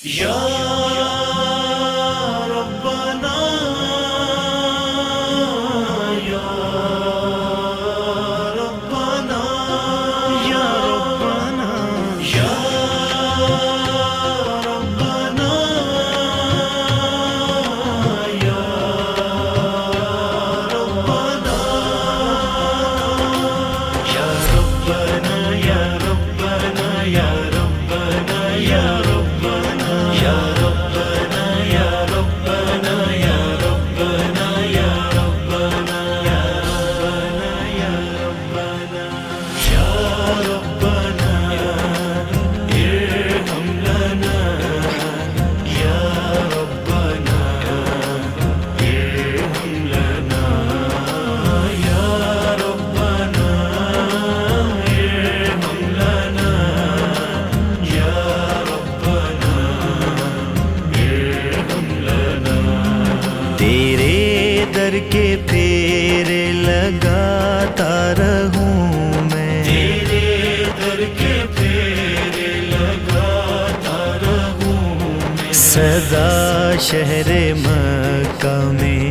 یا ربنا یا ربنا یا ربنا یا ربنا یا ربنا یا ربنا یا ربنا یا ربنا یا ربنا یا ربنا یا ربنا یا ربنا یا ربنا یا ربنا یا ربنا ارحم لنا یا ربنا ارحم لنا یا ربنا ارحم لنا یا ربنا ارحم لنا تیرے در کے پھیرے لگاتا رہوں میں، تیرے در کے پھیرے لگاتا رہوں میں، سدا شہر مکہ میں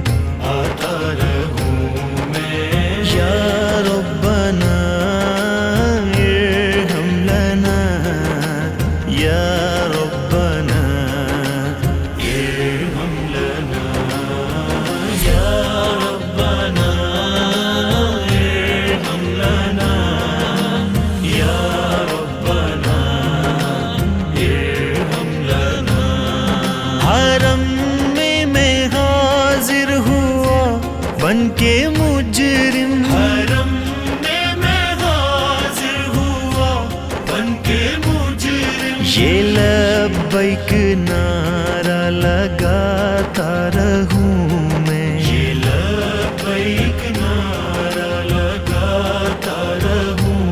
آتا رہوں میں، یا ربنا ارحم لنا یا ربنا ارحم لنا یا ربنا ارحم لنا یا ربنا ارحم لنا حرم میں حاضر ہوا بن کے مجرم، حرم میں حاضر ہوا بن کے مجرم، یہ لبیک نعرہ لگاتا رہوں میں، یہ لبیک نعرہ لگاتا رہوں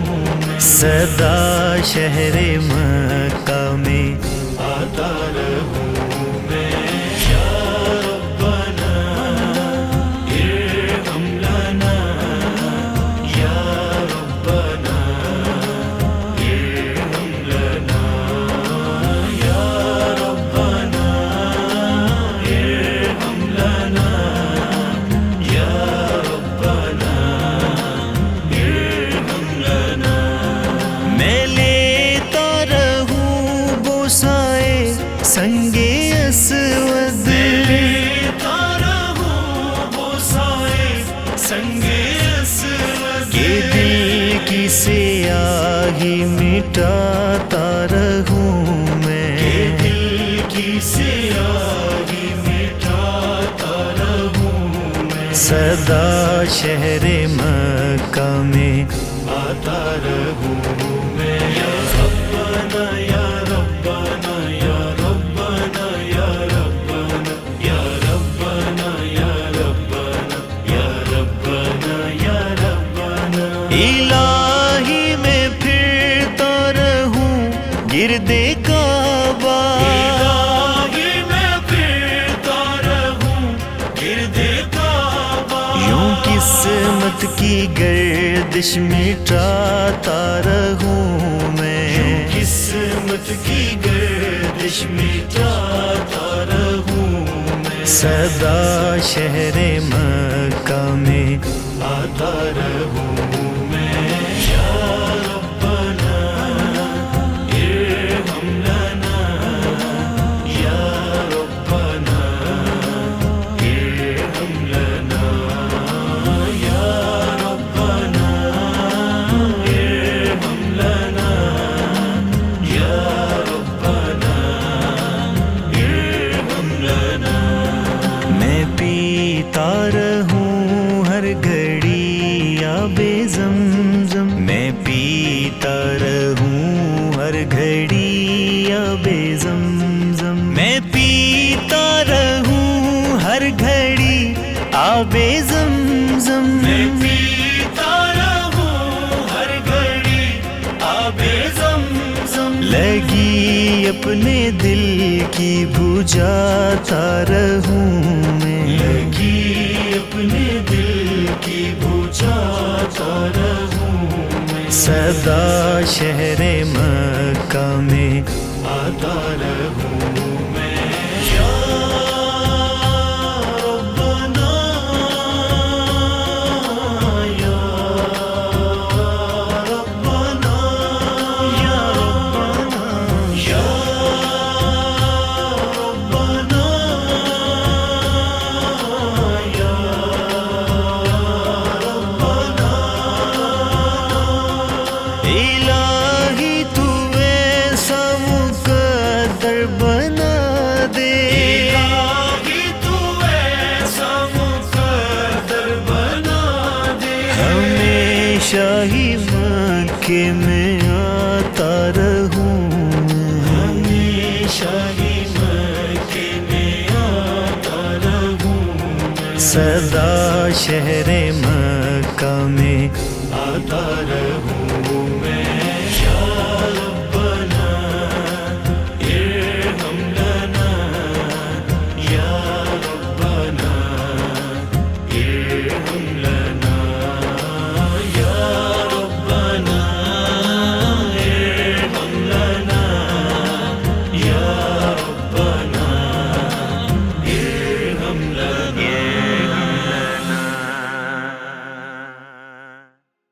میں، سدا شہر مکہ میں آتا رہوں میں، یا ربنا ارحم لنا یا ربنا ارحم لنا یا ربنا ارحم لنا یا ربنا ارحم لنا میں لیتا رہوں بوسائے سنگ اسود، لیتا رہوں بوسائے سنگ اسود، کہ دل کی سیاہی مٹاتا رہوں میں، دل کی سیاہی مٹاتا رہوں میں، سدا شہر مکہ میں آتا رہوں میں، یا ربنا یا ربنا یا ربنا یا ربنا یا ربنا یا ربنا یا ربنا یا ربنا الہی میں پھرتا رہوں گرد کعبہ، الہی میں پھرتا رہوں گرد کعبہ، یوں قسمت کی گردش مٹاتا رہوں میں، قسمت کی گردش مٹاتا رہوں میں، سدا شہر مکہ میں آتا رہوں میں، یا ربنا ارحم لنا یا ربنا ارحم لنا یا ربنا ارحم لنا یا ربنا ارحم لنا میں پیتا رہوں ہر گھڑی آب زمزم، میں پیتا رہوں ہر گھڑی آب زمزم، میں پیتا رہوں ہر گھڑی آب زمزم، میں پیتا رہوں ہر گھڑی آب زمزم، لگی اپنے دل کی بجھاتا رہوں میں، لگی اپنے دل کی بجھاتا رہوں میں، سدا شہر مکہ میں آتا رہوں مقرر بنا دے، الہی تو ایسا مقدر بنا دے، ہمیشہ ہی مکے میں آتا رہوں ہمیشہ ہی مکے میں آتا رہوں سدا شہر مکہ میں آتا رہوں